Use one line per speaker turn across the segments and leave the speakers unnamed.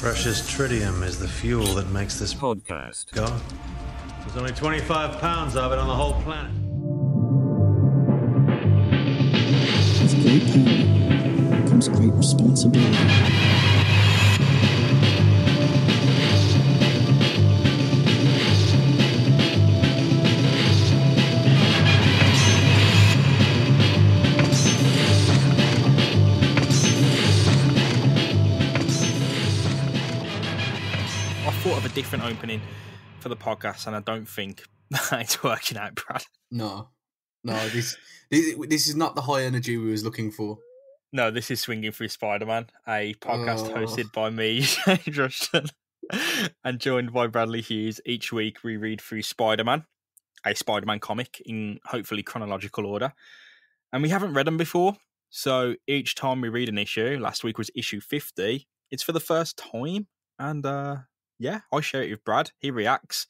Precious tritium is the fuel that makes this
podcast
go. There's only 25 pounds of it on the whole planet.
With great power comes great responsibility.
I thought of a different opening for the podcast, and I don't think it's working out, Brad.
No, this is not the high energy we was looking for.
No, this is Swinging Through Spider-Man, a podcast
Oh.
hosted by me, James Rushton, and joined by Bradley Hughes. Each week we read through Spider-Man, a Spider-Man comic in hopefully chronological order. And we haven't read them before, so each time we read an issue, last week was issue 50, it's for the first time. And yeah, I share it with Brad, he reacts,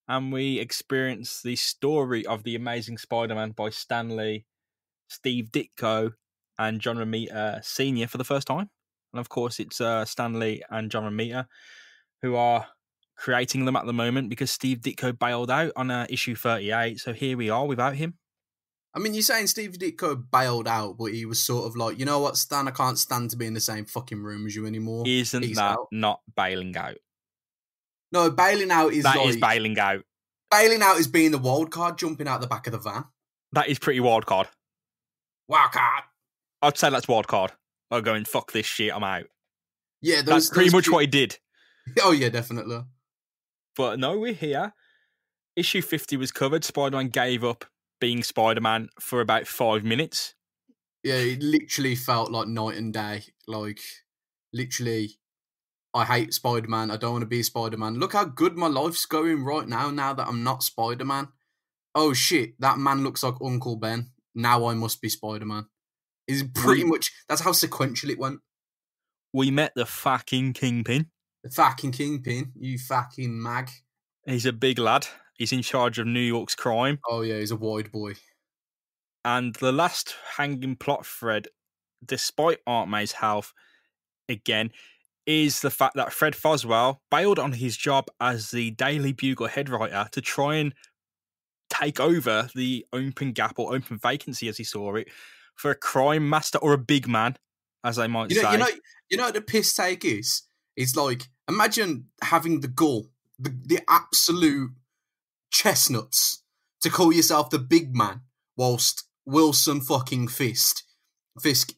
and we experience the story of The Amazing Spider-Man by Stan Lee, Steve Ditko, and John Romita Sr. for the first time. And of course, it's Stan Lee and John Romita who are creating them at the moment because Steve Ditko bailed out on issue 38. So here we are without him.
I mean, you're saying Steve Ditko bailed out, but he was sort of like, you know what, Stan, I can't stand to be in the same fucking room as you anymore.
Isn't
Peace
that
out.
not bailing out?
No, bailing out is
That
like...
is bailing out.
Bailing out is being the wild card, jumping out the back of the van.
That is pretty wild card.
Wild card.
I'd say that's wild card. I'm going, fuck this shit, I'm out.
Yeah,
That's pretty much what he did.
Oh, yeah, definitely.
But no, we're here. Issue 50 was covered. Spider-Man gave up being Spider-Man for about 5 minutes.
Yeah, it literally felt like night and day. Like, literally, I hate Spider-Man. I don't want to be Spider-Man. Look how good my life's going right now that I'm not Spider-Man. Oh, shit, that man looks like Uncle Ben. Now I must be Spider-Man. Is pretty much, that's how sequential it went.
We met the fucking Kingpin.
The fucking Kingpin, you fucking mag.
He's a big lad. He's in charge of New York's crime.
Oh, yeah, he's a wide boy.
And the last hanging plot thread, despite Aunt May's health, again, is the fact that Fred Foswell bailed on his job as the Daily Bugle head writer to try and take over the open gap or open vacancy, as he saw it, for a crime master or a big man, as they might say.
You know what the piss take is? It's like, imagine having the gall, the absolute chestnuts to call yourself the big man, whilst Wilson fucking Fisk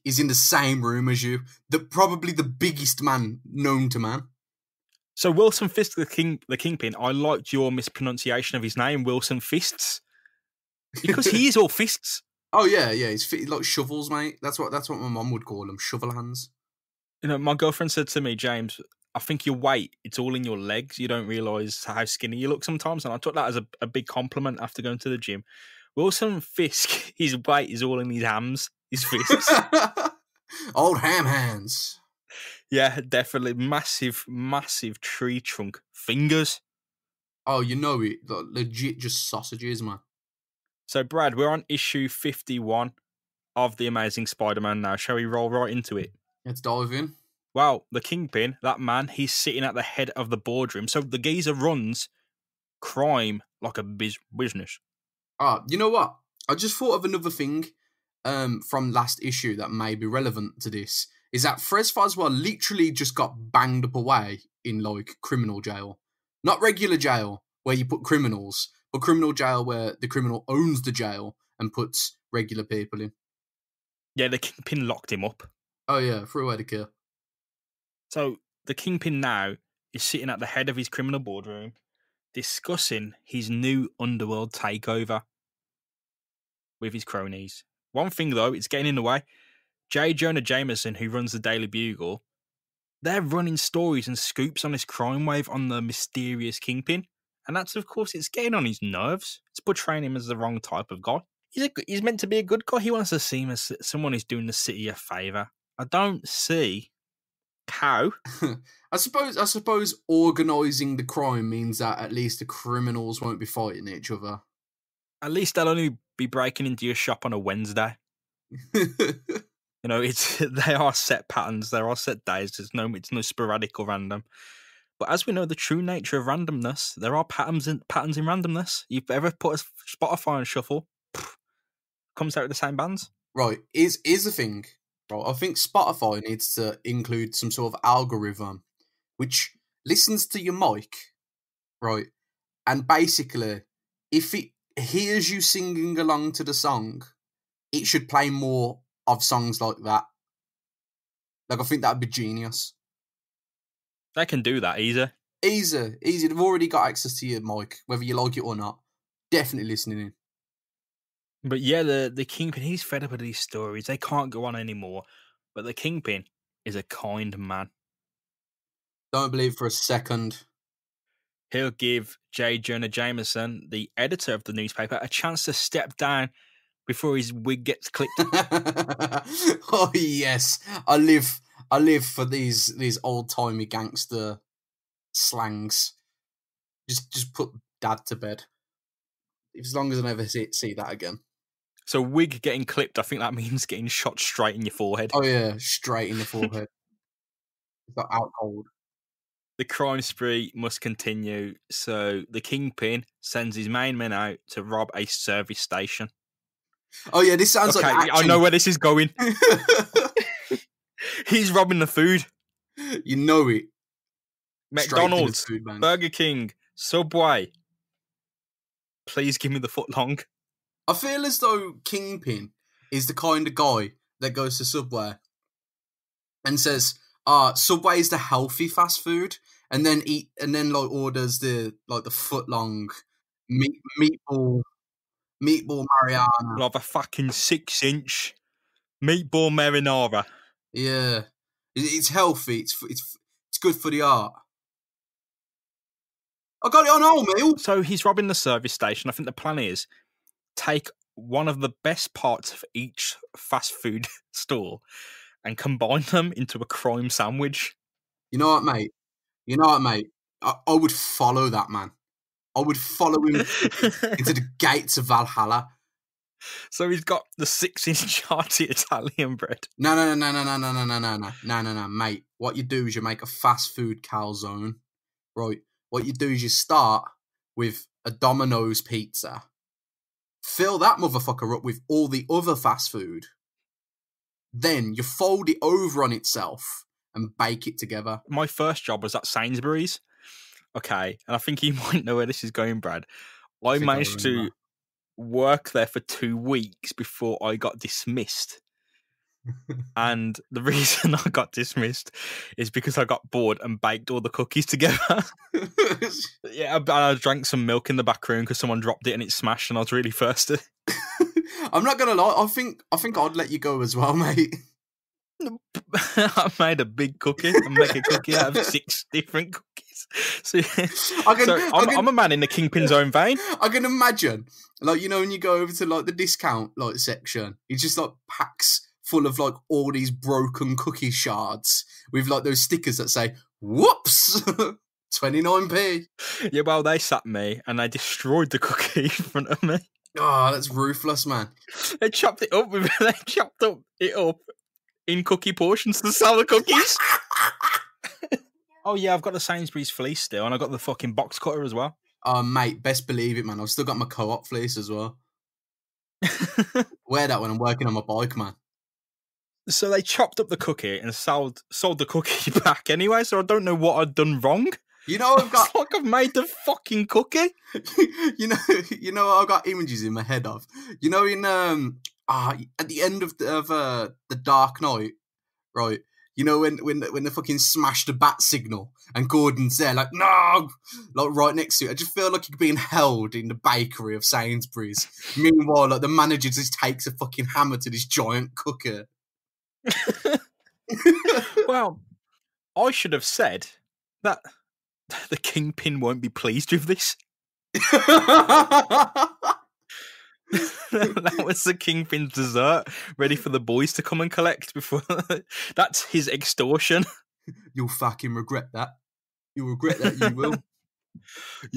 is in the same room as you, probably the biggest man known to man.
So Wilson Fisk, the Kingpin, I liked your mispronunciation of his name, Wilson Fists, because he is all fists.
Oh yeah, he's like shovels, mate. That's what my mum would call them, shovel hands.
You know, my girlfriend said to me, James, I think your weight, it's all in your legs. You don't realise how skinny you look sometimes. And I took that as a big compliment after going to the gym. Wilson Fisk, his weight is all in his hams, his fists.
Old ham hands.
Yeah, definitely. Massive tree trunk. Fingers.
Oh, you know it. Like, legit just sausages, man.
So, Brad, we're on issue 51 of The Amazing Spider-Man now. Shall we roll right into it?
Let's dive in.
Well, the Kingpin, that man, he's sitting at the head of the boardroom. So the geezer runs crime like a business.
You know what? I just thought of another thing from last issue that may be relevant to this. Is that Fred Foswell literally just got banged up away in, like, criminal jail. Not regular jail, where you put criminals, but criminal jail where the criminal owns the jail and puts regular people in.
Yeah, the Kingpin locked him up.
Oh, yeah, threw away the kill.
So the Kingpin now is sitting at the head of his criminal boardroom discussing his new underworld takeover with his cronies. One thing, though, it's getting in the way. J. Jonah Jameson, who runs the Daily Bugle, they're running stories and scoops on this crime wave on the mysterious Kingpin. And that's, of course, it's getting on his nerves. It's portraying him as the wrong type of guy. He's meant to be a good guy. He wants to seem as someone who's doing the city a favour. I don't see how.
I suppose organising the crime means that at least the criminals won't be fighting each other.
At least they'll only be breaking into your shop on a Wednesday. You know, it's they are set patterns, there are set days. It's no sporadic or random. But as we know, the true nature of randomness, there are patterns in randomness. You've ever put a Spotify on shuffle, comes out with the same bands.
Right, is the thing. Right, I think Spotify needs to include some sort of algorithm which listens to your mic, right, and basically, if it hears you singing along to the song, it should play more of songs like that. Like, I think that'd be genius.
They can do that easy.
Easy. They've already got access to your mic, whether you like it or not. Definitely listening in.
But yeah, the Kingpin, he's fed up with these stories. They can't go on anymore. But the Kingpin is a kind man.
Don't believe for a second.
He'll give J. Jonah Jameson, the editor of the newspaper, a chance to step down before his wig gets clipped.
Oh yes, I live for these old timey gangster slangs. Just put dad to bed. As long as I never see that again.
So wig getting clipped, I think that means getting shot straight in your forehead.
Oh yeah, straight in the forehead. It's got out cold.
The crime spree must continue, so the Kingpin sends his main men out to rob a service station.
Oh yeah, this sounds like action.
I know where this is going. He's robbing the food.
You know it.
McDonald's, Burger King, Subway. Please give me the footlong.
I feel as though Kingpin is the kind of guy that goes to Subway and says, Subway is the healthy fast food, and then like orders the footlong meatball marinara.
Like a fucking 6-inch meatball marinara.
Yeah, it's healthy. It's good for the art. I got it on wholemeal.
So he's robbing the service station. I think the plan is take one of the best parts of each fast food store and combine them into a crime sandwich.
You know what, mate? I would follow that man. I would follow him into the gates of Valhalla.
So he's got the 6-inch hearty Italian bread.
No, mate. What you do is you make a fast food calzone, right? What you do is you start with a Domino's pizza, fill that motherfucker up with all the other fast food, then you fold it over on itself and bake it together.
My first job was at Sainsbury's. Okay, and I think you might know where this is going, Brad. I managed to work there for 2 weeks before I got dismissed. And the reason I got dismissed is because I got bored and baked all the cookies together. Yeah, I drank some milk in the back room because someone dropped it and it smashed and I was really thirsty.
I'm not gonna lie, I think I'd let you go as well, mate.
I made a big cookie. I make a cookie out of 6 different cookies. So, I'm a man in the Kingpin's own vein.
I can imagine, like, you know, when you go over to like the discount like section, he just like packs full of like all these broken cookie shards with like those stickers that say "Whoops, 29p."
Yeah, well, they sat me and they destroyed the cookie in front of me.
Oh, that's ruthless, man.
They chopped it up. They chopped it up in cookie portions to sell the cookies. Oh yeah, I've got the Sainsbury's fleece still, and I've got the fucking box cutter as well.
Oh mate, best believe it, man. I've still got my co-op fleece as well. Wear that when I'm working on my bike, man.
So they chopped up the cookie and sold the cookie back anyway. So I don't know what I'd done wrong.
You know,
I've made the fucking cookie.
you know what I've got images in my head of. You know, in at the end of the Dark Knight, right? You know, when they fucking smashed the bat signal and Gordon's there, like, no! Like, right next to it. I just feel like you're being held in the bakery of Sainsbury's. Meanwhile, like, the manager just takes a fucking hammer to this giant cooker.
Well, I should have said that the Kingpin won't be pleased with this. That was the Kingpin's dessert, ready for the boys to come and collect before. That's his extortion.
You'll fucking regret that. You'll regret that, you will.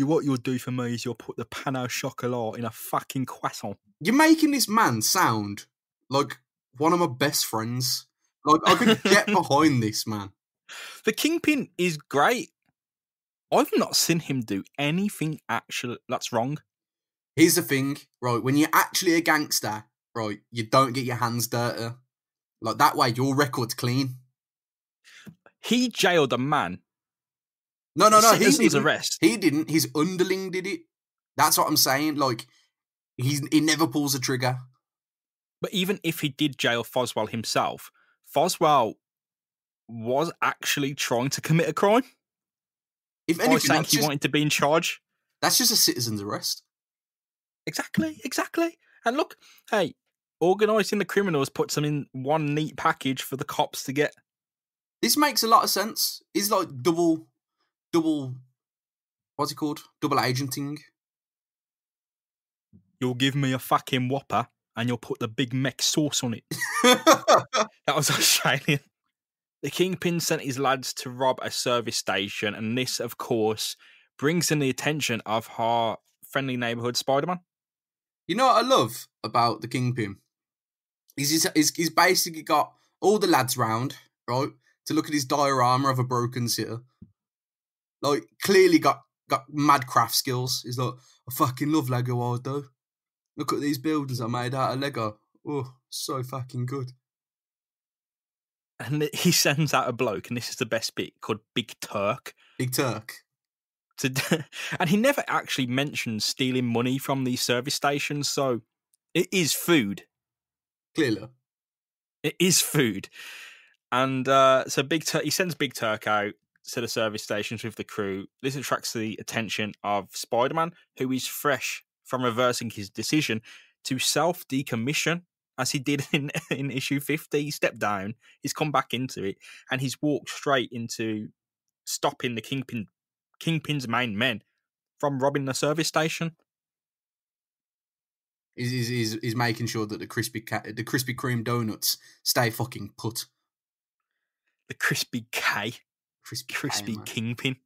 What you'll do for me is you'll put the pan au chocolat in a fucking croissant.
You're making this man sound like one of my best friends. Like, I could get behind this, man.
The Kingpin is great. I've not seen him do anything actually that's wrong.
Here's the thing, right? When you're actually a gangster, right, you don't get your hands dirty. Like, that way, your record's clean.
He jailed a man.
No, he
Citizen's
didn't.
arrest.
He didn't. His underling did it. That's what I'm saying. Like, he never pulls a trigger.
But even if he did jail Foswell himself, Foswell was actually trying to commit a crime.
If
By
anything,
saying he wanted to be in charge.
that's just a citizen's arrest.
Exactly. And look, hey, organising the criminals puts them in one neat package for the cops to get.
This makes a lot of sense. It's like double, what's it called? Double agenting.
You'll give me a fucking Whopper and you'll put the Big Mac sauce on it. That was Australian. The Kingpin sent his lads to rob a service station, and this, of course, brings in the attention of our friendly neighbourhood Spider-Man.
You know what I love about the Kingpin? He's basically got all the lads round, right, to look at his diorama of a broken city. Like, clearly got mad craft skills. He's like, I fucking love Lego art, though. Look at these buildings I made out of Lego. Oh, so fucking good.
And he sends out a bloke, and this is the best bit, called Big Turk.
Big Turk.
And he never actually mentions stealing money from these service stations, so it is food.
Clearly.
It is food. And so he sends Big Turk out to the service stations with the crew. This attracts the attention of Spider-Man, who is fresh from reversing his decision to self-decommission, as he did in issue 50. He stepped down, he's come back into it, and he's walked straight into stopping the Kingpin's main men from robbing the service station.
He's making sure that the Krispy Kreme donuts stay fucking put.
The Crispy K. Crispy Kingpin.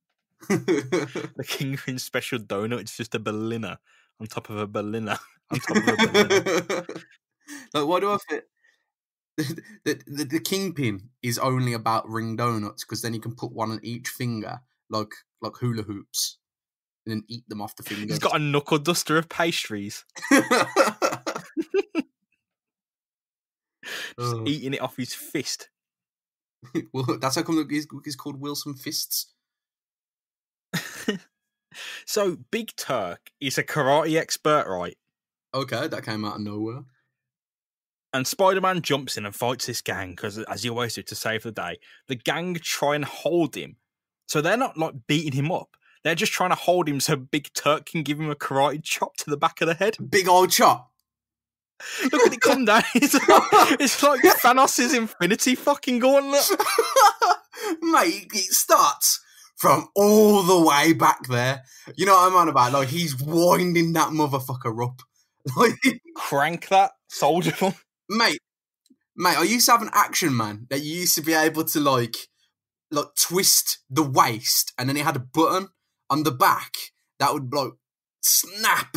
The Kingpin special donut. It's just a Berliner on top of a Berliner on top of a Berliner.
Like, why do I fit? The Kingpin is only about ring donuts because then you can put one on each finger, like hula hoops, and then eat them off the fingers.
He's got a knuckle duster of pastries. Just eating it off his fist.
Well, that's how come he's called Wilson Fists.
So Big Turk is a karate expert, right?
Okay, that came out of nowhere.
And Spider-Man jumps in and fights this gang because, as you always do, to save the day. The gang try and hold him. So they're not like beating him up. They're just trying to hold him so Big Turk can give him a karate chop to the back of the head.
Big old chop.
Look at it come down. It's like Thanos' Infinity fucking gauntlet.
Mate, it starts from all the way back there. You know what I'm on about? Like, he's winding that motherfucker up. Like,
crank that soldier.
Mate, I used to have an Action Man that you used to be able to like twist the waist, and then it had a button on the back that would like snap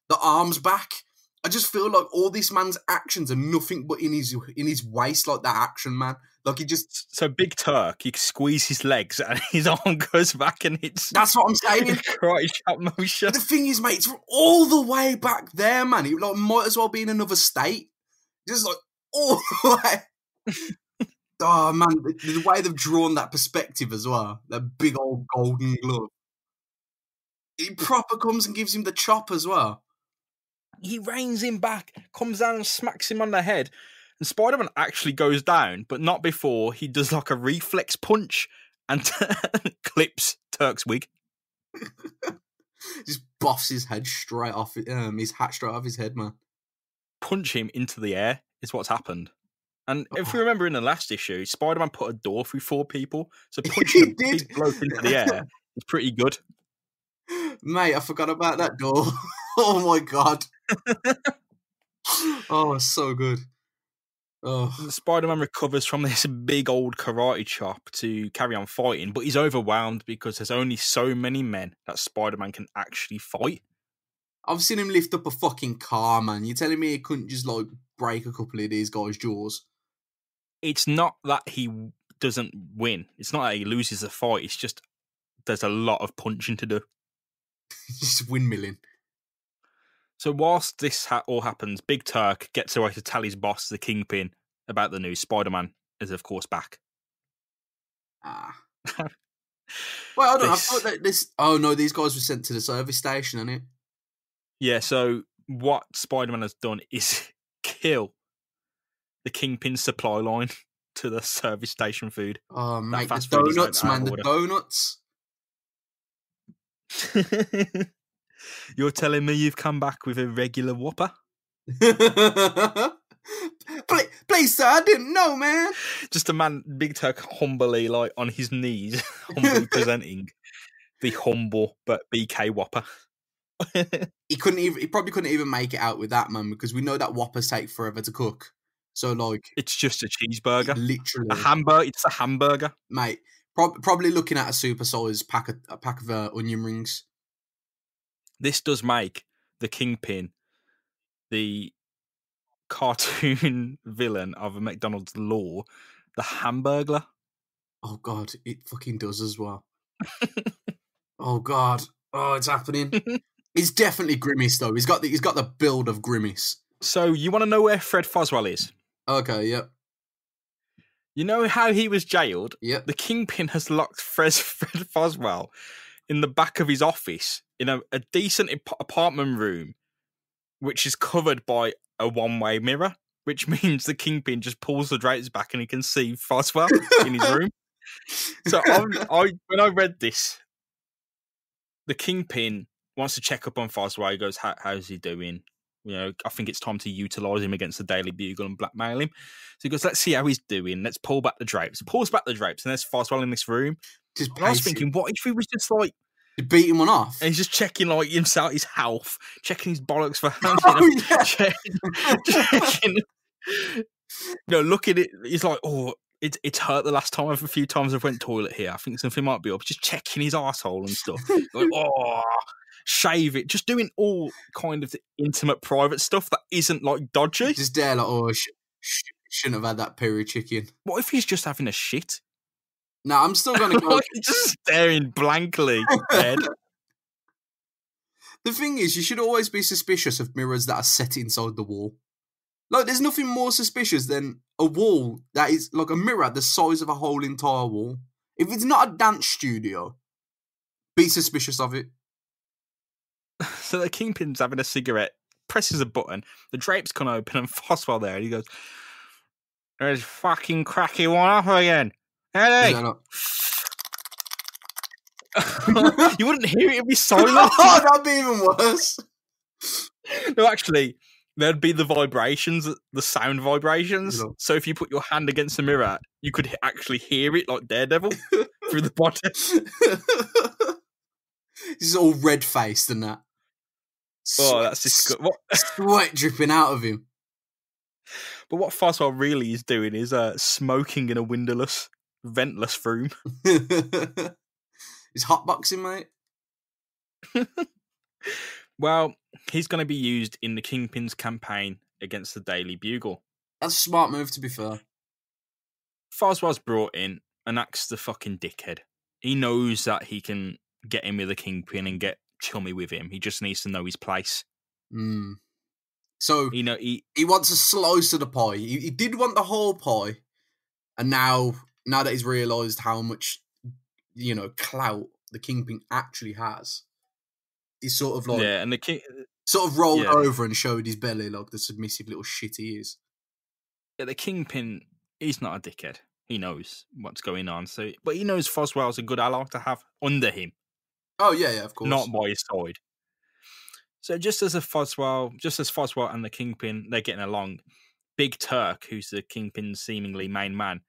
the arms back. I just feel like all this man's actions are nothing but in his waist, like that Action Man. Like, he just...
So Big Turk, you squeeze his legs and his arm goes back and it's...
That's what I'm saying.
Karate chop motion.
But the thing is, mate, it's from all the way back there, man. It like, might as well be in another state. Just like, all the way. Oh, man, the way they've drawn that perspective as well. That big old golden glove. He proper comes and gives him the chop as well.
He reins him back, comes down and smacks him on the head. And Spider-Man actually goes down, but not before he does like a reflex punch and clips Turk's wig.
Just buffs his head straight off, his hat straight off his head, man.
Punch him into the air is what's happened. And if you remember in the last issue, Spider-Man put a door through 4 people. So punching a big bloke into the air is pretty good.
Mate, I forgot about that door. Oh my god. Oh, so good. Oh.
Spider-Man recovers from this big old karate chop to carry on fighting, but he's overwhelmed because there's only so many men that Spider-Man can actually fight.
I've seen him lift up a fucking car, man. You're telling me he couldn't just, like, break a couple of these guys' jaws.
It's not that he doesn't win. It's not that he loses the fight. It's just there's a lot of punching to do.
Just windmilling.
So whilst this all happens, Big Turk gets away to tell his boss, the Kingpin, about the news. Spider-Man is, of course, back.
Ah. Well, I don't know. I thought that this... Oh, no, these guys were sent to the service station, innit?
Yeah, so what Spider-Man has done is kill the Kingpin supply line to the service station food.
Oh, mate, the
fast food is
donuts,
out
man,
of
the
order.
donuts.
You're telling me you've come back with a regular Whopper?
Please, sir, I didn't know, man.
Just a man, Big Turk, humbly, like, on his knees, humbly presenting the humble but BK Whopper.
He probably couldn't even make it out with that, man, because we know that Whoppers take forever to cook. So, like...
It's just a cheeseburger.
Literally.
A hamburger. It's a hamburger.
Mate, probably looking at a super-sized pack of onion rings.
This does make the Kingpin the cartoon villain of a McDonald's lore, the Hamburglar.
Oh, God, it fucking does as well. Oh, God. Oh, it's happening. It's definitely Grimace, though. He's got the build of Grimace.
So, you want to know where Fred Foswell is?
Okay, yep.
You know how he was jailed?
Yep.
The Kingpin has locked Fred Foswell in the back of his office in a decent apartment room, which is covered by a one-way mirror, which means the Kingpin just pulls the drapes back and he can see Foswell in his room. So when I read this, the Kingpin wants to check up on Foswell. He goes, how's he doing? You know, I think it's time to utilise him against the Daily Bugle and blackmail him. So he goes, let's see how he's doing. Let's pull back the drapes. Pulls back the drapes, and there's Foswell in this room. And I was thinking, what if he was just like...
You beat him one off?
And he's just checking like himself, his health, checking his bollocks for... checking... Look at it. He's like, oh, it's hurt the last time. A few times I've went toilet here. I think something might be up. Just checking his arsehole and stuff. Like, oh... Shave it, just doing all kind of the intimate private stuff that isn't like dodgy.
Just there, like, oh, shouldn't have had that peri chicken.
What if he's just having a shit?
No, I'm still gonna go.
Just staring blankly. Dead.
The thing is, you should always be suspicious of mirrors that are set inside the wall. Like, there's nothing more suspicious than a wall that is like a mirror the size of a whole entire wall. If it's not a dance studio, be suspicious of it.
So the Kingpin's having a cigarette, presses a button, the drapes come open, and Foswell there, and he goes, "There's fucking cracky one up again. Hey!" You wouldn't hear it, it'd be silent.
Oh, that'd be even worse.
No, actually, there'd be the vibrations, the sound vibrations. Yeah. So if you put your hand against the mirror, you could actually hear it like Daredevil through the body.
He's all red-faced and that.
Oh, that's disgusting.
Sweat dripping out of him.
But what Foswell really is doing is smoking in a windowless, ventless room.
He's hotboxing, mate.
Well, he's going to be used in the Kingpin's campaign against the Daily Bugle.
That's a smart move, to be fair.
Foswell's brought in and acts the fucking dickhead. He knows that he can get in with the Kingpin and get chummy with him. He just needs to know his place.
So he wants a slice of the pie. He did want the whole pie, and now that he's realised how much clout the Kingpin actually has, he's sort of like
and the king
sort of rolled over and showed his belly like the submissive little shit he is.
Yeah, the Kingpin, he's not a dickhead. He knows what's going on. But he knows Foswell's a good ally to have under him.
Oh, yeah, of course.
Not by his side. So just as Foswell and the Kingpin, they're getting along, Big Turk, who's the Kingpin's seemingly main man,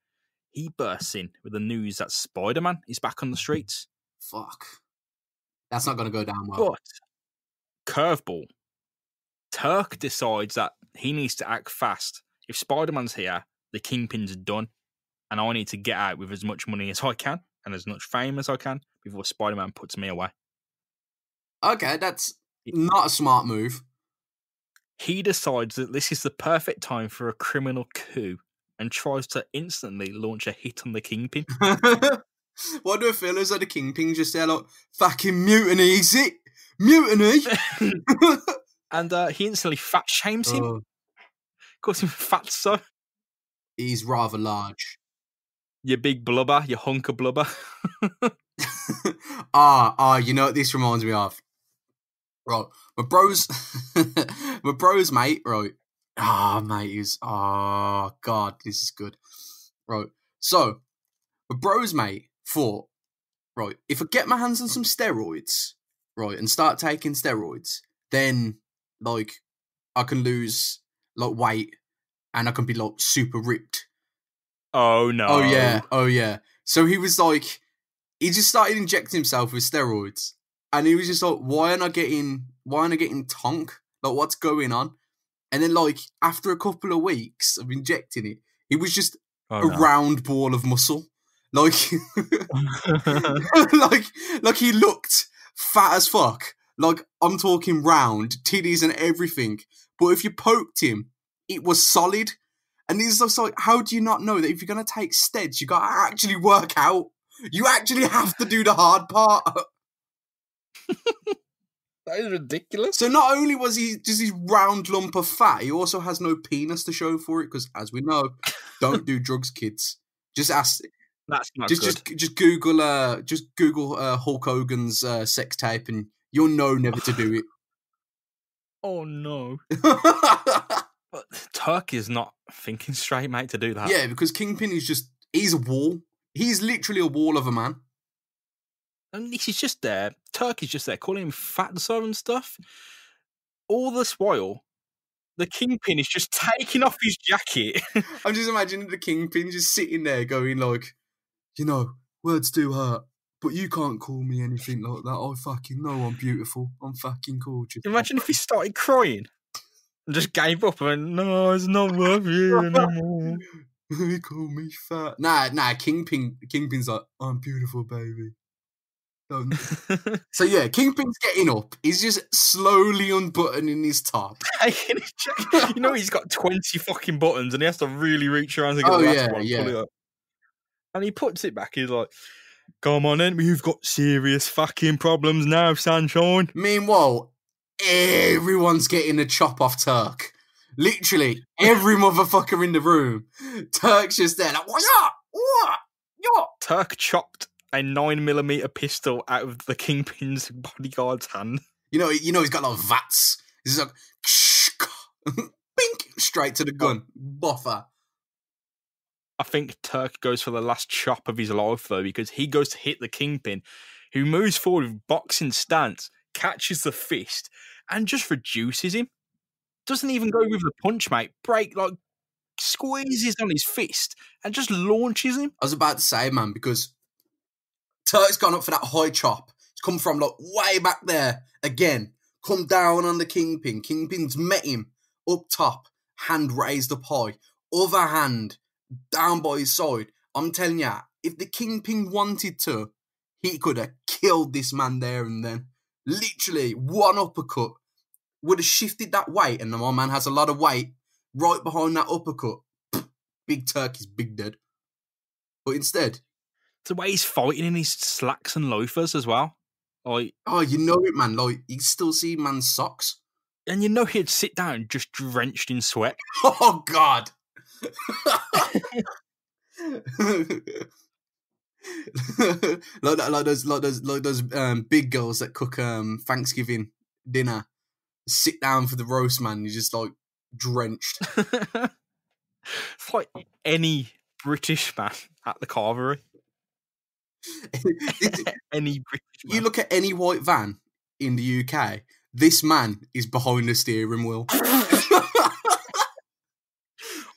he bursts in with the news that Spider-Man is back on the streets.
Fuck. That's not going to go down well.
But, curveball, Turk decides that he needs to act fast. If Spider-Man's here, the Kingpin's done, and I need to get out with as much money as I can and as much fame as I can before Spider-Man puts me away.
Okay, that's not a smart move.
he decides that this is the perfect time for a criminal coup and tries to instantly launch a hit on the Kingpin.
Why do I feel as though the Kingpin just there like, fucking mutiny, is it? Mutiny?
And he instantly fat shames him. Calls him fatso.
He's rather large.
You big blubber, you hunk of blubber.
You know what this reminds me of? Right, my bro's mate, right? Mate, God, this is good. Right, so my bro's mate thought, right, if I get my hands on some steroids, right, and start taking steroids, then like I can lose like weight and I can be like super ripped.
Oh no!
Oh yeah. So he was like, he just started injecting himself with steroids, and he was just like, why am I getting tonk? Like, what's going on? And then like after a couple of weeks of injecting it, he was just round ball of muscle. Like, like he looked fat as fuck. Like, I'm talking round, titties and everything. But if you poked him, it was solid. And he's just like, how do you not know that if you're going to take steads, you got to actually work out? You actually have to do the hard part.
That is ridiculous.
So not only was he just his round lump of fat, he also has no penis to show for it, because as we know, don't do drugs, kids. Just ask...
That's not good.
Just Google Hulk Hogan's sex tape, and you'll know never to do it.
Oh no! But Turk is not thinking straight, mate, to do that.
Yeah, because Kingpin is he's a wall. He's literally a wall of a man.
And he's just there. Turk is just there, calling him fatso and stuff. All this while, the Kingpin is just taking off his jacket.
I'm just imagining the Kingpin just sitting there going like, you know, words do hurt, but you can't call me anything like that. I fucking know I'm beautiful. I'm fucking gorgeous.
Imagine if he started crying and just gave up and went, no, it's not worth you anymore.
He called me fat. Nah, Kingpin's like, I'm beautiful, baby. So yeah, Kingpin's getting up. He's just slowly unbuttoning his top.
You know, he's got 20 fucking buttons and he has to really reach around to get the last one. Pull it up. And he puts it back. He's like, come on then, we've got serious fucking problems now, sunshine.
Meanwhile, everyone's getting a chop off Turk. Literally, every motherfucker in the room. Turk's just there like, what's up? What?
Turk chopped a 9mm pistol out of the Kingpin's bodyguard's hand.
You know he's got like vats. He's like, bink, straight to the gun. Buffer.
I think Turk goes for the last chop of his life, though, because he goes to hit the Kingpin, who moves forward with boxing stance, catches the fist, and just reduces him. Doesn't even go with the punch, mate. Squeezes on his fist and just launches him.
I was about to say, man, because Turk's gone up for that high chop. It's come from like way back there. Again, come down on the Kingpin. Kingpin's met him up top, hand raised up high, other hand down by his side. I'm telling ya, if the Kingpin wanted to, he could have killed this man there and then. Literally, one uppercut would have shifted that weight, and my man has a lot of weight right behind that uppercut. Big Turk is big dead. But instead...
It's the way he's fighting in his slacks and loafers as well. Like,
oh, you know it, man. Like, you still see man's socks.
And you know he'd sit down just drenched in sweat.
Oh, God. like those big girls that cook Thanksgiving dinner, sit down for the roast, man. You're just like drenched.
It's like any British man at the carvery. Any British man.
You look at any white van in the UK, this man is behind the steering wheel.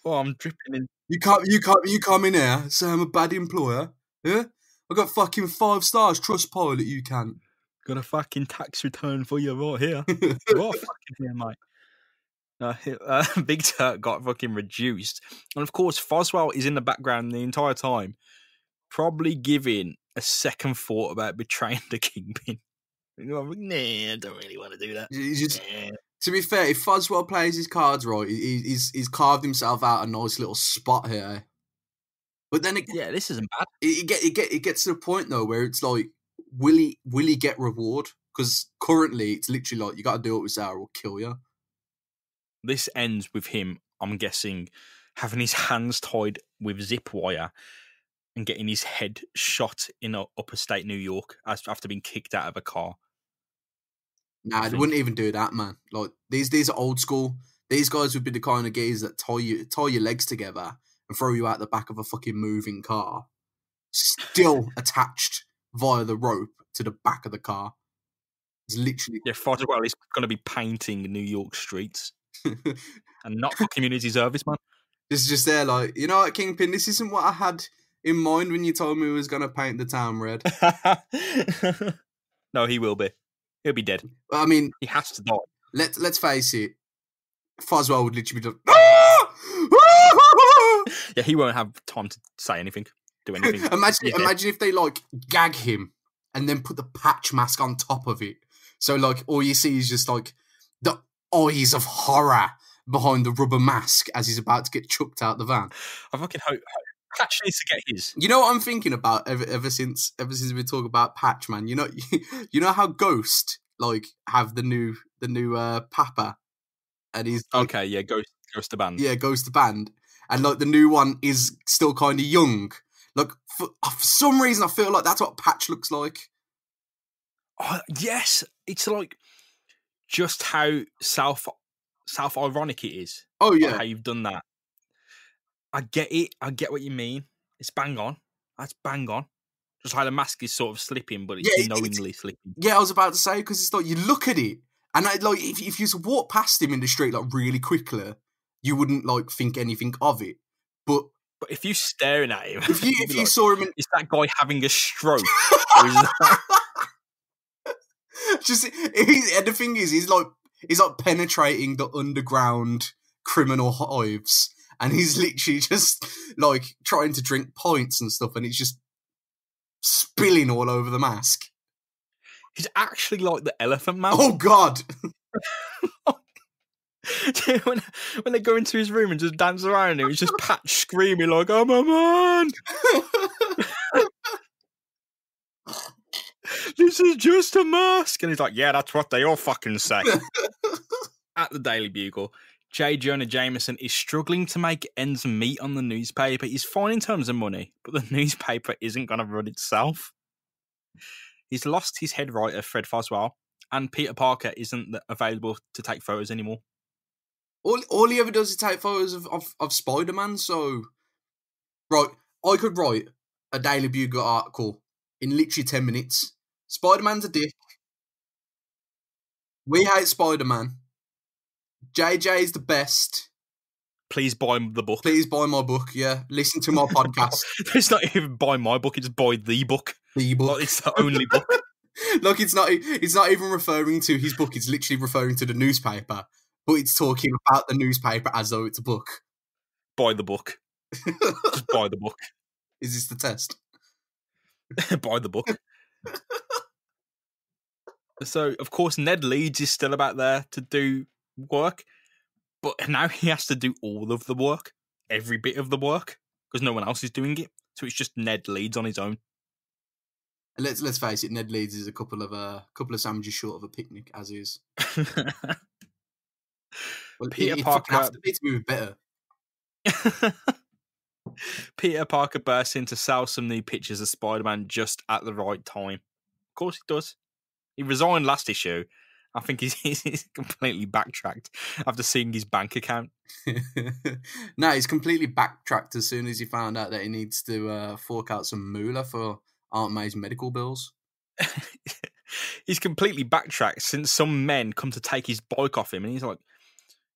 Oh, I'm dripping in.
You come in here, say I'm a bad employer. Yeah? I got fucking 5 stars, Trustpilot, you can't.
Got a fucking tax return for you right here. Right fucking here, mate. Big Turk got fucking reduced. And of course, Foswell is in the background the entire time, probably giving a second thought about betraying the Kingpin. Nah, I don't really want to do that.
He's To be fair, if Foswell plays his cards right, he's carved himself out a nice little spot here. But then
Yeah, this isn't bad.
It gets to the point though where it's like, will he get reward? Because currently it's literally like, you got to do it with Sarah or kill you.
This ends with him, I'm guessing, having his hands tied with zip wire and getting his head shot in upper state New York after being kicked out of a car.
Nah, they wouldn't even do that, man. Like these are old school. These guys would be the kind of guys that tie your legs together and throw you out the back of a fucking moving car, still attached via the rope to the back of the car. It's literally
Foswell is going to be painting New York streets and not for community service, man.
It's just there, like, you know what, Kingpin, this isn't what I had in mind when you told me we was going to paint the town red.
No, he will be. He'll be dead.
I mean,
he has to die.
Let's face it. Foswell would literally be like,
yeah, he won't have time to say anything, do anything.
Imagine if they like gag him and then put the patch mask on top of it. So like all you see is just like the eyes of horror behind the rubber mask as he's about to get chucked out the van.
I fucking hope Patch needs to get his.
You know what I'm thinking about ever since we talk about Patch, man. You know how Ghost like have the new Papa, and he's like,
okay, yeah, Ghost the band.
Yeah, Ghost the band, and like the new one is still kind of young. Like for some reason, I feel like that's what Patch looks like.
Oh, yes, it's like just how self ironic it is.
Oh yeah,
like how you've done that. I get it. I get what you mean. It's bang on. That's bang on. Just how the mask is sort of slipping, but it's knowingly slipping.
Yeah, I was about to say, because it's like you look at it, and like if you walk past him in the street like really quickly, you wouldn't like think anything of it. But
if you're staring at him,
if you like, saw him,
is that guy having a stroke?
Just and the thing is, he's like penetrating the underground criminal hives. And he's literally just like trying to drink pints and stuff, and he's just spilling all over the mask.
He's actually like the Elephant Man.
Oh God!
when they go into his room and just dance around him, he's just Patch screaming like, "I'm a man! This is just a mask!" And he's like, "Yeah, that's what they all fucking say." At the Daily Bugle, J. Jonah Jameson is struggling to make ends meet on the newspaper. He's fine in terms of money, but the newspaper isn't going to run itself. He's lost his head writer, Fred Foswell, and Peter Parker isn't available to take photos anymore.
All he ever does is take photos of Spider-Man, so... Right, I could write a Daily Bugle article in literally 10 minutes. Spider-Man's a dick. We hate Spider-Man. JJ is the best.
Please buy the book.
Please buy my book, yeah. Listen to my podcast.
It's not even buy my book, it's buy the book.
The book.
Like, it's the only book.
Look, it's not even referring to his book, it's literally referring to the newspaper. But it's talking about the newspaper as though it's a book.
Buy the book. Just buy the book.
Is this the test?
Buy the book. So, of course, Ned Leeds is still about there to do work, but now he has to do all of the work, every bit of the work, because no one else is doing it. So it's just Ned Leeds on his own.
And let's face it, Ned Leeds is a couple of sandwiches short of a picnic, as is. Well,
Peter Parker.
It's moving better.
Peter Parker bursts in to sell some new pictures of Spider-Man just at the right time. Of course he does. He resigned last issue. I think he's completely backtracked after seeing his bank account.
No, he's completely backtracked as soon as he found out that he needs to fork out some moolah for Aunt May's medical bills.
He's completely backtracked since some men come to take his bike off him, and he's like,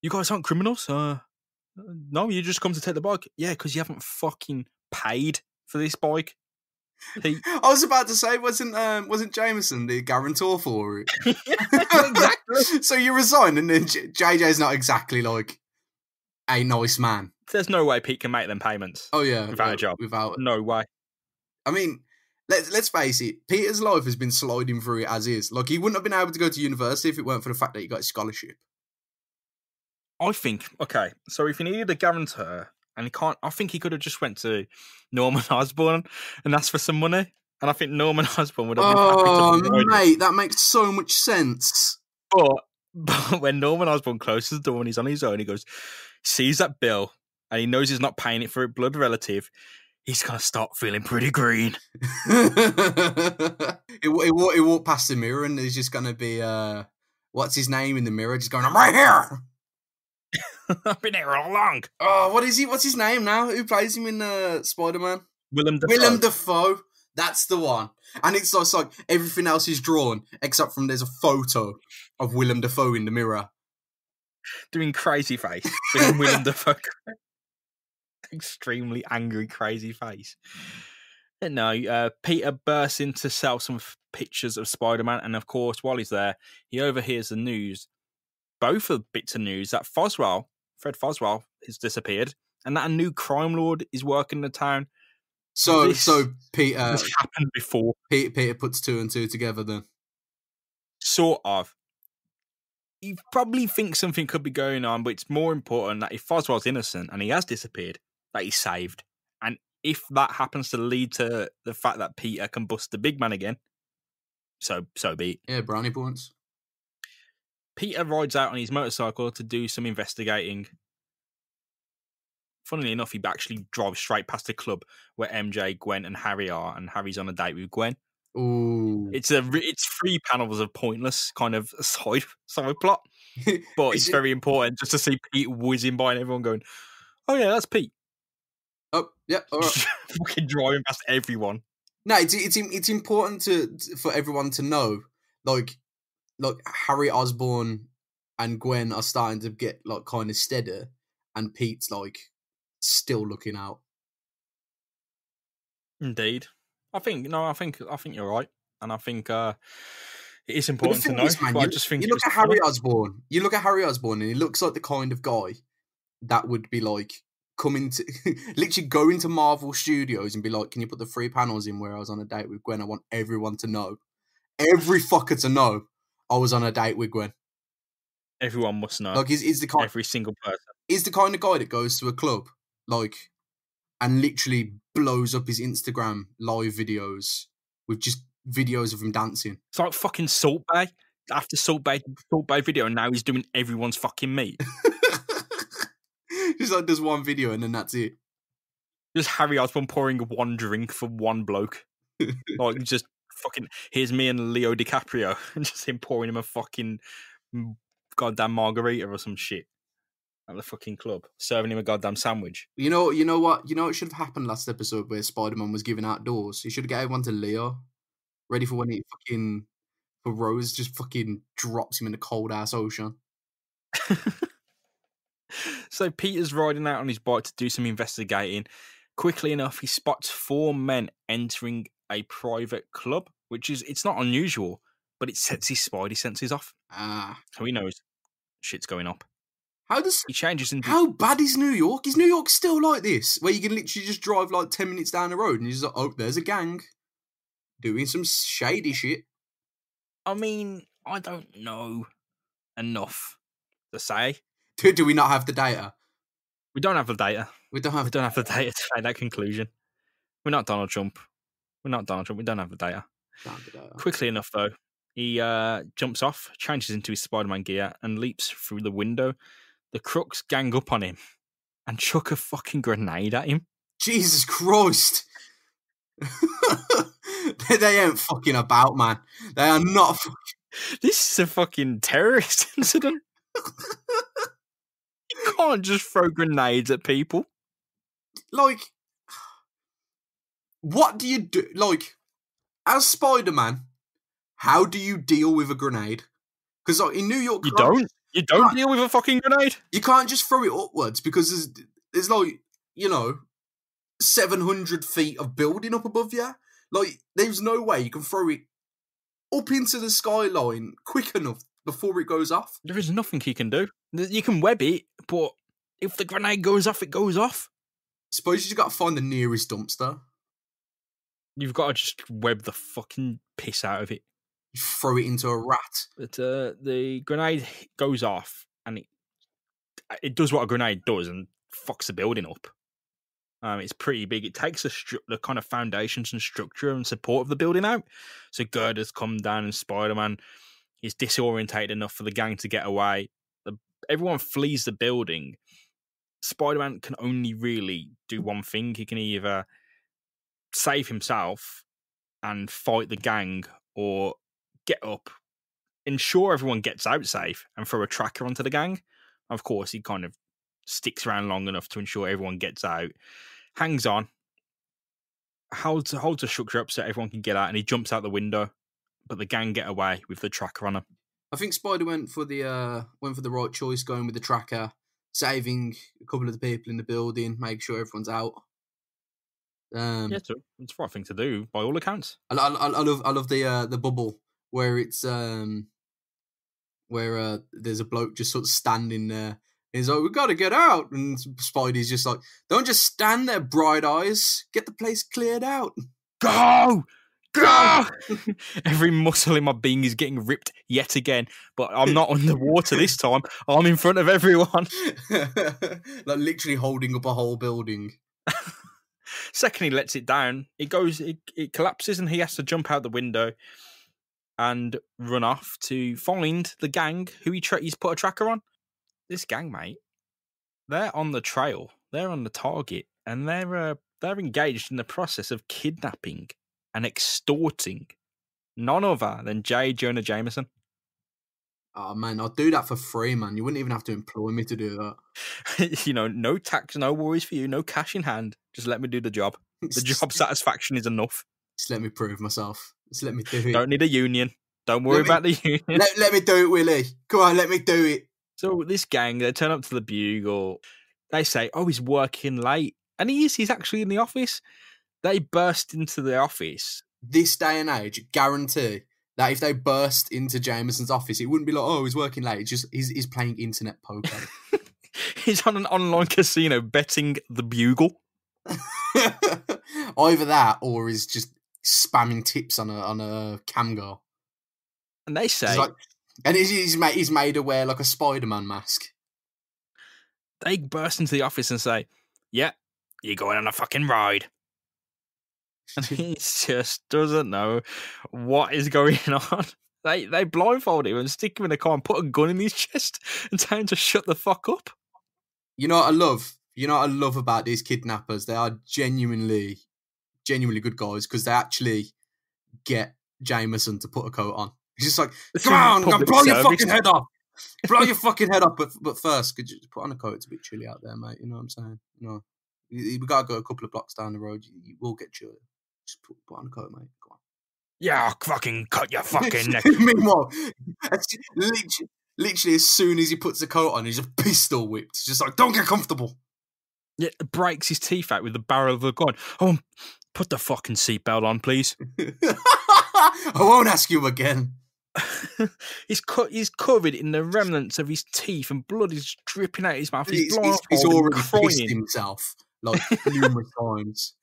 "You guys aren't criminals? No, you just come to take the bike." "Yeah, because you haven't fucking paid for this bike."
I was about to say, wasn't Jameson the guarantor for it?
Exactly.
So you resign, and then JJ's not exactly like a nice man.
There's no way Pete can make them payments.
Oh yeah,
without a job. No way.
I mean, let's face it. Peter's life has been sliding through it as is. Like, he wouldn't have been able to go to university if it weren't for the fact that he got a scholarship.
I think, okay, so if he needed a guarantor and he can't, I think he could have just went to Norman Osborn and asked for some money. And I think Norman Osborn would have been happy to provide it.
Mate, that makes so much sense.
But when Norman Osborn closes the door and he's on his own, he goes, sees that bill, and he knows he's not paying it for a blood relative. He's going to start feeling pretty green.
He walked past the mirror and there's just going to be, what's his name in the mirror? Just going, I'm right here.
I've been here all along.
Oh, what is he? What's his name now? Who plays him in Spider-Man?
Willem Dafoe.
Willem Dafoe. That's the one. And it's just like everything else is drawn except from there's a photo of Willem Dafoe in the mirror.
Doing crazy face. Doing Willem Dafoe. Extremely angry, crazy face. No, Peter bursts in to sell some pictures of Spider-Man, and of course, while he's there, he overhears the news, both of bits of news, that Fred Foswell, has disappeared, and that a new crime lord is working in the town.
So Peter
has happened before.
Peter puts two and two together then.
Sort of. You probably think something could be going on, but it's more important that if Foswell's innocent and he has disappeared, that he's saved. And if that happens to lead to the fact that Peter can bust the big man again, so be it.
Yeah, brownie points.
Peter rides out on his motorcycle to do some investigating. Funnily enough, he actually drives straight past the club where MJ, Gwen, and Harry are, and Harry's on a date with Gwen.
Ooh.
It's 3 panels of pointless kind of side plot, but it's very important just to see Pete whizzing by and everyone going, "Oh yeah, that's Pete."
Oh yeah, all right.
Fucking driving past everyone.
No, it's important for everyone to know, like Harry Osborn and Gwen are starting to get like kind of steady, and Pete's like still looking out.
Indeed, I think you're right, and I think it is important to know. I just think
you look at Harry Osborn. You look at Harry Osborn, and he looks like the kind of guy that would be like coming to literally go into Marvel Studios and be like, "Can you put the 3 panels in where I was on a date with Gwen? I want everyone to know, every fucker to know, I was on a date with Gwen."
Everyone must know.
Like, he's the kind,
every single person.
He's the kind of guy that goes to a club, like, and literally blows up his Instagram live videos with just videos of him dancing.
It's like fucking Salt Bay. After Salt Bay video, and now he's doing everyone's fucking meat.
Just like does one video and then that's it.
Just Harry Osborn pouring one drink for one bloke. Like, just fucking, here's me and Leo DiCaprio, and just him pouring him a fucking goddamn margarita or some shit at the fucking club, serving him a goddamn sandwich.
You know what should have happened last episode where Spider-Man was giving outdoors? He should have got everyone to Leo, ready for when for Rose just fucking drops him in the cold ass ocean.
So Peter's riding out on his bike to do some investigating. Quickly enough, he spots 4 men entering a private club, it's not unusual, but it sets his Spidey senses off. So he knows shit's going up. He changes into...
How bad is New York? Is New York still like this? Where you can literally just drive like 10 minutes down the road and you're just like, oh, there's a gang doing some shady shit.
I mean, I don't know enough to say.
Do we not have the data?
We don't have the data.
We don't have
the data to make that conclusion. We're not Donald Trump. We don't have the data. Quickly enough, though, he jumps off, changes into his Spider-Man gear, and leaps through the window. The crooks gang up on him and chuck a fucking grenade at him.
Jesus Christ! They ain't fucking about, man. They are not.
This is a fucking terrorist incident. You can't just throw grenades at people.
Like, what do you do? Like, as Spider-Man, how do you deal with a grenade? Because like, in New York,
you don't deal with a fucking grenade.
You can't just throw it upwards because there's like, 700 feet of building up above you. Like, there's no way you can throw it up into the skyline quick enough before it goes off.
There is nothing he can do. You can web it, but if the grenade goes off, it goes off.
Suppose you just got to find the nearest dumpster.
You've got to just web the fucking piss out of it.
You throw it into a rat.
But the grenade goes off, and it it does what a grenade does and fucks the building up. It's pretty big. It takes the kind of foundations and structure and support of the building out. So girders come down and Spider-Man is disorientated enough for the gang to get away. Everyone flees the building. Spider-Man can only really do one thing. He can either save himself and fight the gang or get up, ensure everyone gets out safe and throw a tracker onto the gang. Of course, he kind of sticks around long enough to ensure everyone gets out, hangs on, holds the structure up so everyone can get out, and he jumps out the window, but the gang get away with the tracker on him.
I think Spider went for the right choice, going with the tracker, saving a couple of the people in the building, making sure everyone's out.
Yeah, it's the right thing to do by all accounts.
I love the bubble where it's where there's a bloke just sort of standing there. He's like, "We gotta get out," and Spidey's just like, "Don't just stand there, bright eyes. Get the place cleared out.
Go! Go!" Every muscle in my being is getting ripped yet again, but I'm not underwater this time. I'm in front of everyone.
Like literally holding up a whole building.
Second, he lets it down. It collapses, and he has to jump out the window and run off to find the gang who he's put a tracker on. This gang, mate, they're on the trail. They're on the target, and they're engaged in the process of kidnapping and extorting none other than J. Jonah Jameson.
Oh man, I'd do that for free, man. You wouldn't even have to employ me to do that.
No tax, no worries for you, no cash in hand. Just let me do the job. The job satisfaction is enough.
Just let me prove myself. Just let me do it.
Don't need a union. Don't worry about the union.
Let me do it, Willie. Come on, let me do it.
So this gang, they turn up to the Bugle. They say, "Oh, he's working late." And he is. He's actually in the office. They burst into the office.
This day and age, guarantee that if they burst into Jameson's office, it wouldn't be like, "Oh, he's working late." It's just he's playing internet poker.
He's on an online casino betting the Bugle.
Either that, or he's just spamming tips on a camgo.
And they say,
he's made to wear like a Spider-Man mask.
They burst into the office and say, "Yeah, you're going on a fucking ride." And he just doesn't know what is going on. They blindfold him and stick him in a car and put a gun in his chest and tell him to shut the fuck up.
You know what I love? You know what I love about these kidnappers? They are genuinely good guys because they actually get Jameson to put a coat on. He's just like, "Come on, I'm gonna blow your fucking head off. Blow your fucking head off. But first, could you put on a coat? It's a bit chilly out there, mate. You know what I'm saying? We gotta go a couple of blocks down the road. You will get chilly. Just put on a coat, mate. Go on."
Yeah, I'll fucking cut your fucking neck.
Meanwhile, literally as soon as he puts the coat on, he's a pistol whipped. It's just like, "Don't get comfortable."
Yeah, breaks his teeth out with the barrel of the gun. "Oh, put the fucking seatbelt on, please."
I won't ask you again.
He's covered in the remnants of his teeth and blood is dripping out his mouth. He's
already
crying.
pissed himself like numerous times.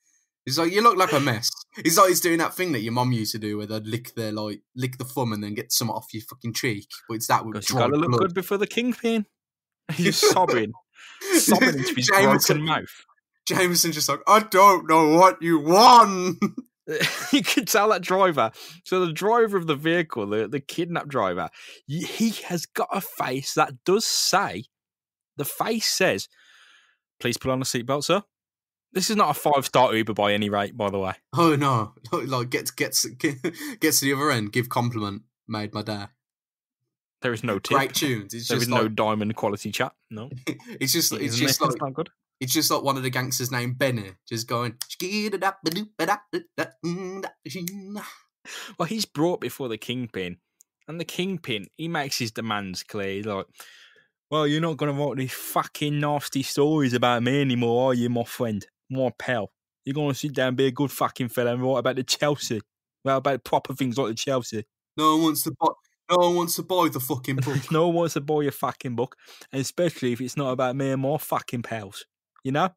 He's like, "You look like a mess." He's like he's doing that thing that your mum used to do where they'd lick the thumb and then get some off your fucking cheek. But it's that with dry
blood. You gotta look good before the kingpin. He's sobbing into his broken mouth.
Jameson's just like, "I don't know what you want."
You could tell that driver. So the driver of the vehicle, the kidnap driver, he has got a face that does say, the face says, "Please put on a seatbelt, sir." This is not a 5-star Uber by any rate, by the way.
Oh no! Like gets to the other end. Give compliment. Made my day.
There is no tip.
Great tunes.
There is no diamond quality chat. No.
It's just
not good.
It's just like one of the gangsters named Benny, just going.
Well, he's brought before the kingpin, and the kingpin, he makes his demands clear. He's like, "Well, you're not going to write these fucking nasty stories about me anymore, are you, my friend, my pal? You're going to sit down and be a good fucking fella and write about the Chelsea, write about proper things like the Chelsea."
No one wants to buy the fucking book.
No one wants to buy your fucking book, and especially if it's not about me and my fucking pals. You know?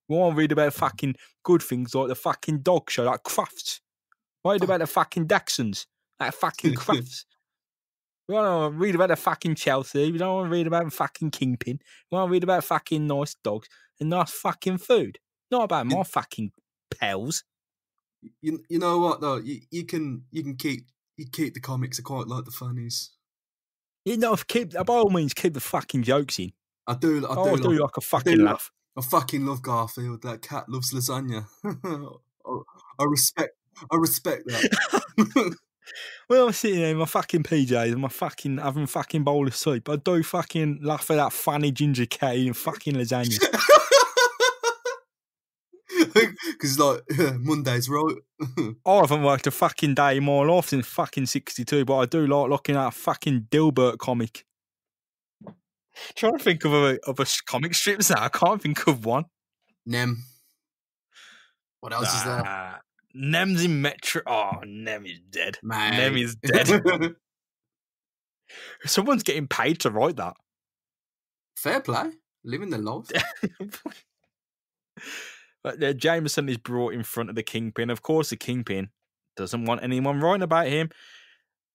We want to read about fucking good things like the fucking dog show, like Crufts. Read about the fucking Dachshunds, like fucking Crufts. We want to read about the fucking Chelsea. We don't want to read about fucking Kingpin. We want to read about fucking nice dogs and nice fucking food. Not about my fucking pals.
You know what though? You can keep the comics. I quite like the funnies.
You know, by all means, keep the fucking jokes in.
I do
like a fucking laugh.
I fucking love Garfield. That cat loves lasagna. I respect that.
Well, I'm sitting there in my fucking PJs and having a fucking bowl of soup. I do fucking laugh at that funny ginger cat eating fucking lasagna.
Because like Monday's right.
I haven't worked a fucking day in my life since fucking 62, but I do like looking at a fucking Dilbert comic. Trying to think of a comic strips now. I can't think of one.
Nem. What else is there?
Nem's in Metro. Oh, Nem is dead.
Mate.
Nem is dead. Someone's getting paid to write that.
Fair play. Living the life.
But Jameson is brought in front of the Kingpin. Of course, the Kingpin doesn't want anyone writing about him.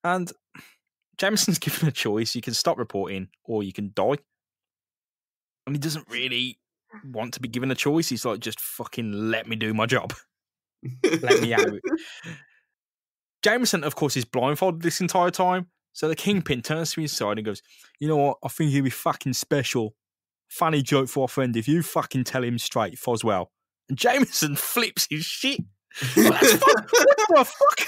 And Jameson's given a choice. You can stop reporting or you can die. And he doesn't really want to be given a choice. He's like, just fucking let me do my job. Let me out. Jameson, of course, is blindfolded this entire time. So the Kingpin turns to his side and goes, you know what? I think he'd be fucking special. Funny joke for a friend if you fucking tell him straight, Foswell. And Jameson flips his shit. What the fuck?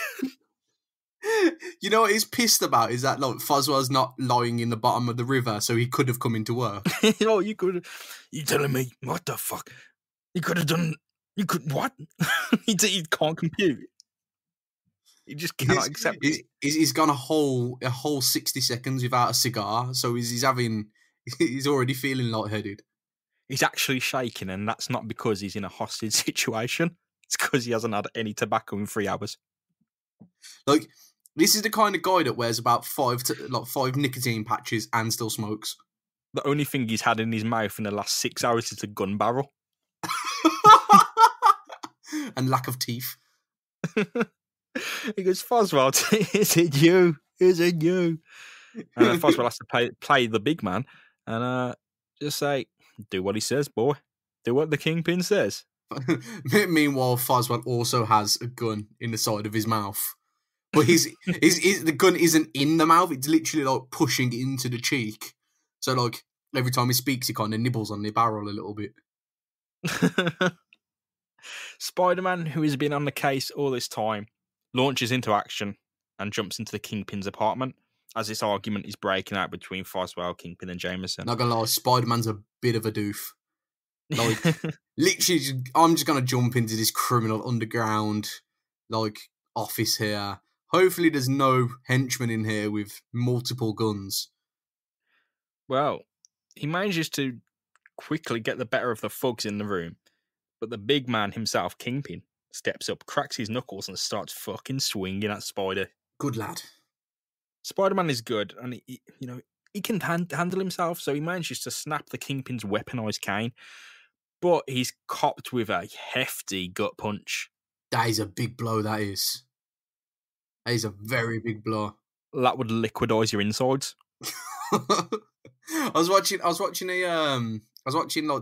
You know what he's pissed about is that like Foswell's not lying in the bottom of the river, so he could have come into work.
You telling me what the fuck? You could have done. You could what? he can't compute. He just cannot accept it.
He's gone a whole 60 seconds without a cigar, so he's already feeling lightheaded.
He's actually shaking, and that's not because he's in a hostage situation. It's because he hasn't had any tobacco in 3 hours.
Like, this is the kind of guy that wears about 5 nicotine patches and still smokes.
The only thing he's had in his mouth in the last 6 hours is a gun barrel.
And lack of teeth.
He goes, Foswell, is it you? Is it you? And Foswell has to play the big man and just say, do what he says, boy. Do what the Kingpin says.
Meanwhile, Foswell also has a gun in the side of his mouth. But the gun isn't in the mouth, it's literally like pushing into the cheek. So like every time he speaks, he kind of nibbles on the barrel a little bit.
Spider-Man, who has been on the case all this time, launches into action and jumps into the Kingpin's apartment as this argument is breaking out between Foswell, Kingpin, and Jameson.
Not gonna lie, Spider-Man's a bit of a doof. Like, literally, I'm just gonna jump into this criminal underground, like, office here. Hopefully there's no henchmen in here with multiple guns.
Well, he manages to quickly get the better of the thugs in the room, but the big man himself, Kingpin, steps up, cracks his knuckles, and starts fucking swinging at Spider.
Good lad.
Spider-Man is good, and he can handle himself, so he manages to snap the Kingpin's weaponized cane, but he's copped with a hefty gut punch.
That is a big blow, that is. That is a very big blow.
That would liquidize your insides.
I was watching like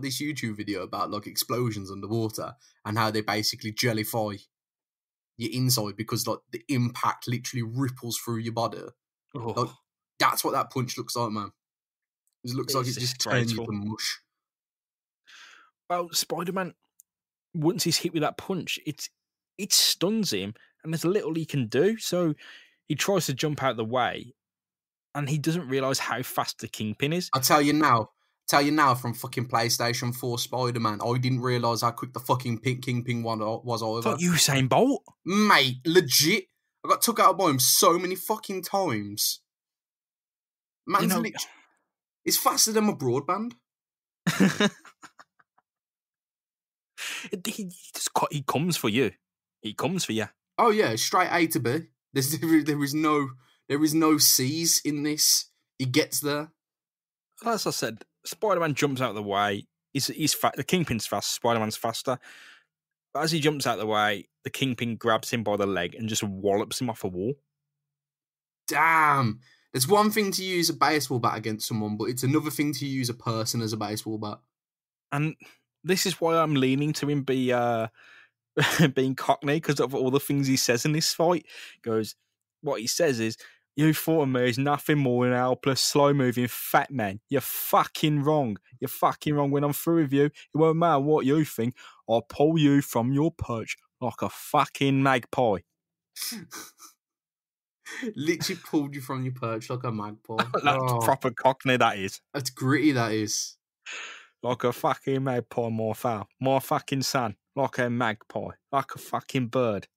this YouTube video about like explosions underwater and how they basically jellify your inside because like the impact literally ripples through your body.
Oh.
Like, that's what that punch looks like, man. It looks like it just turns you to mush.
Well, Spider-Man, once he's hit with that punch, it stuns him, and there's little he can do. So he tries to jump out the way, and he doesn't realise how fast the Kingpin is.
I'll tell you now from fucking PlayStation 4 Spider-Man, I didn't realise how quick the fucking Kingpin was either.
Thought Usain Bolt?
Mate, legit. I got took out by him so many fucking times. Man's it's faster than my broadband.
He comes for you. He comes for you.
Oh yeah, straight A to B. There is no C's in this. He gets there.
As I said, Spider-Man jumps out of the way. He's the Kingpin's fast. Spider-Man's faster. But as he jumps out of the way, the Kingpin grabs him by the leg and just wallops him off a wall.
Damn. It's one thing to use a baseball bat against someone, but it's another thing to use a person as a baseball bat.
And this is why I'm leaning to him being Cockney, because of all the things he says in this fight. What he says is, "You thought of me as nothing more than a helpless, slow-moving fat man. You're fucking wrong. You're fucking wrong. When I'm through with you, it won't matter what you think. I'll pull you from your perch like a fucking magpie."
Literally pulled you from your perch like a magpie.
That's proper Cockney, that is.
That's gritty, that is.
Like a fucking magpie, more foul. More fucking son. Like a magpie. Like a fucking bird.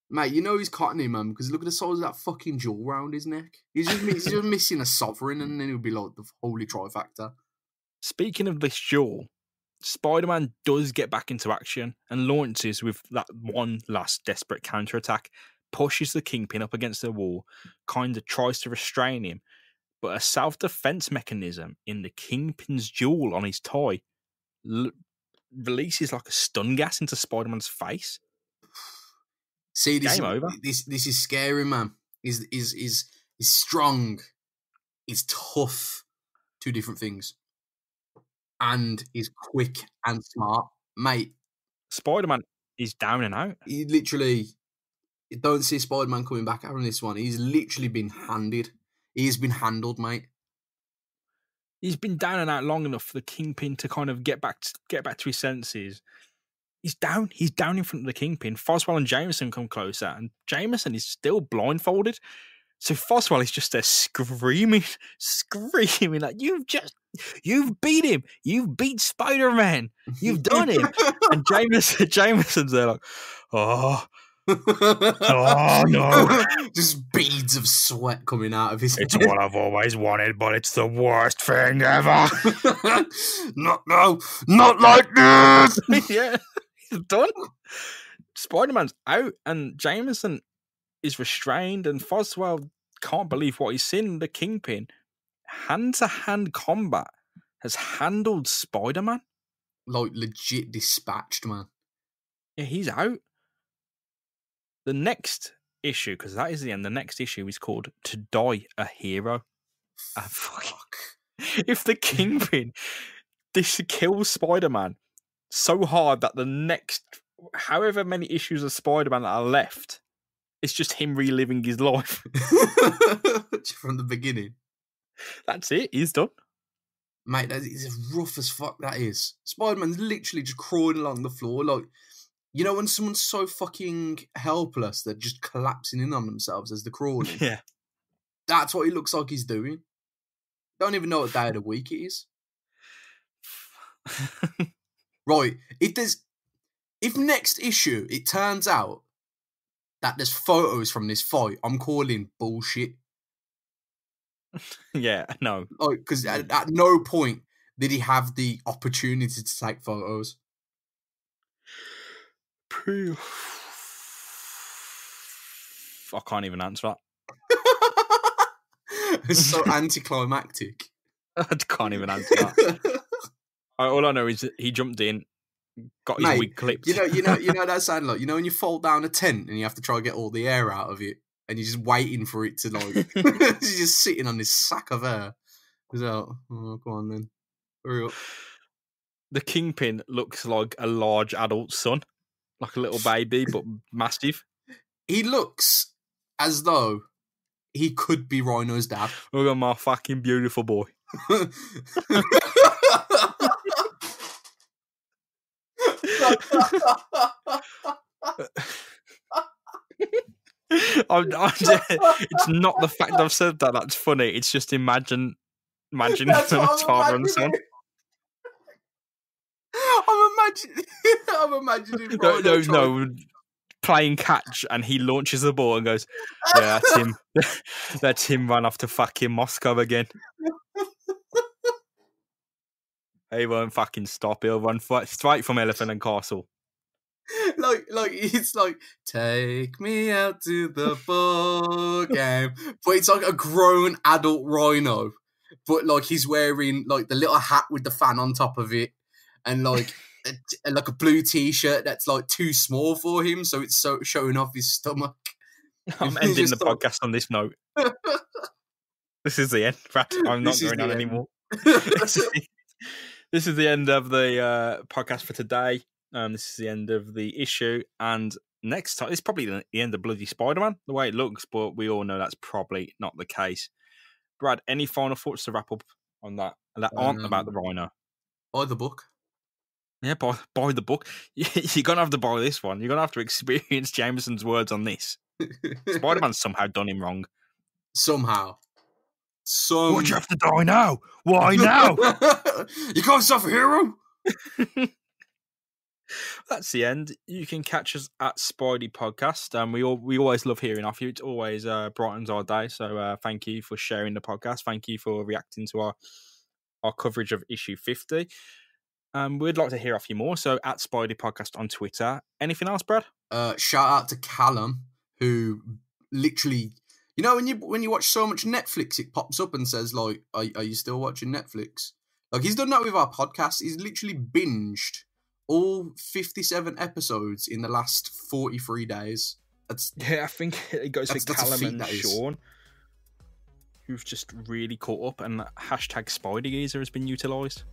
Mate, you know he's Cockney, man, because look at the size of that fucking jewel round his neck. He's just missing a sovereign, and then he'll be like the holy trifactor.
Speaking of this duel, Spider-Man does get back into action and launches with that one last desperate counterattack, pushes the Kingpin up against the wall, kind of tries to restrain him, but a self-defense mechanism in the Kingpin's jewel on his tie releases like a stun gas into Spider-Man's face.
See,
Game over.
This is scary, man. He's strong. He's tough. Two different things. And he's quick and smart. Mate.
Spider-Man is down and out.
He literally... You don't see Spider-Man coming back out on this one. He's literally been handed. He's been handled, mate.
He's been down and out long enough for the Kingpin to kind of get back to his senses. He's down. He's down in front of the Kingpin. Foswell and Jameson come closer, and Jameson is still blindfolded. So Foswell is just there screaming like, you've beat him. You've beat Spider-Man. You've done it. And Jameson's there like, oh no.
Just beads of sweat coming out of his head.
It's what I've always wanted, but it's the worst thing ever.
Not like this.
Yeah, he's done. Spider-Man's out, and Jameson is restrained, and Foswell can't believe what he's seen. The Kingpin, hand-to-hand combat, has handled Spider-Man.
Like, legit dispatched, man.
Yeah, he's out. The next issue, because that is the end, the next issue is called To Die a Hero. Fuck. If the Kingpin kills Spider-Man so hard that the next however many issues of Spider-Man that are left, it's just him reliving his life.
From the beginning.
That's it, he's done.
Mate, that is as rough as fuck, that is. Spider-Man's literally just crawling along the floor like... You know when someone's so fucking helpless they're just collapsing in on themselves as they're crawling?
Yeah.
That's what he looks like he's doing. Don't even know what day of the week it is. Right. If next issue it turns out that there's photos from this fight, I'm calling bullshit.
Yeah, no.
Because at no point did he have the opportunity to take photos.
I can't even answer that.
It's so anticlimactic.
I can't even answer that. All I know is that he jumped in, got his wig clipped.
You know that sound like, you know when you fold down a tent and you have to try to get all the air out of it, and you're just waiting for it to like, he's just sitting on this sack of air. He's out. Oh, come on then, hurry up.
The Kingpin looks like a large adult son, like a little baby, but massive.
He looks as though he could be Rhino's dad.
Look at my fucking beautiful boy. It's not the fact I've said that that's funny. It's just imagine them as father and son. I'm imagining. No. Playing catch, and he launches the ball and goes, "Yeah, that's him. That's him. Run off to fucking Moscow again. He won't fucking stop. He'll run straight from Elephant and Castle."
Like it's like, take me out to the ball game, but it's like a grown adult Rhino, but like he's wearing like the little hat with the fan on top of it, and like a blue t-shirt that's like too small for him, so it's showing off his stomach.
I'm ending the podcast on this note. This is the end, Brad. I'm not
This is
going
the
on
end.
anymore. This is the end of the podcast for today. This is the end of the issue. And next time, it's probably the end of bloody Spider-Man, the way it looks, but we all know that's probably not the case. Brad, any final thoughts to wrap up on that aren't about the Rhino?
Buy the book.
Yeah, buy the book. You're going to have to buy this one. You're going to have to experience Jameson's words on this. Spider-Man's somehow done him wrong.
Somehow.
Why'd you have to die now? Why now?
You can't suffer, hero.
That's the end. You can catch us at Spidey Podcast. We always love hearing off you. It always brightens our day. So thank you for sharing the podcast. Thank you for reacting to our coverage of issue 50. We'd like to hear off you more. So at Spidey Podcast on Twitter. Anything else, Brad?
Shout out to Callum, who literally, you know, when you watch so much Netflix, it pops up and says like, "Are you still watching Netflix?" Like he's done that with our podcast. He's literally binged all 57 episodes in the last 43 days.
I think it goes to Callum and
that
Sean, who've just really caught up, and hashtag Spidey Geezer has been utilised.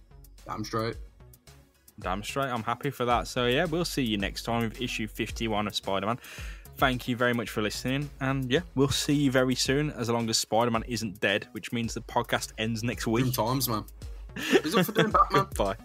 Damn straight.
Damn straight. I'm happy for that. So yeah, we'll see you next time with issue 51 of Spider-Man. Thank you very much for listening. And yeah, we'll see you very soon, as long as Spider-Man isn't dead, which means the podcast ends next week.
Times, man. He's up for doing Batman.
Bye.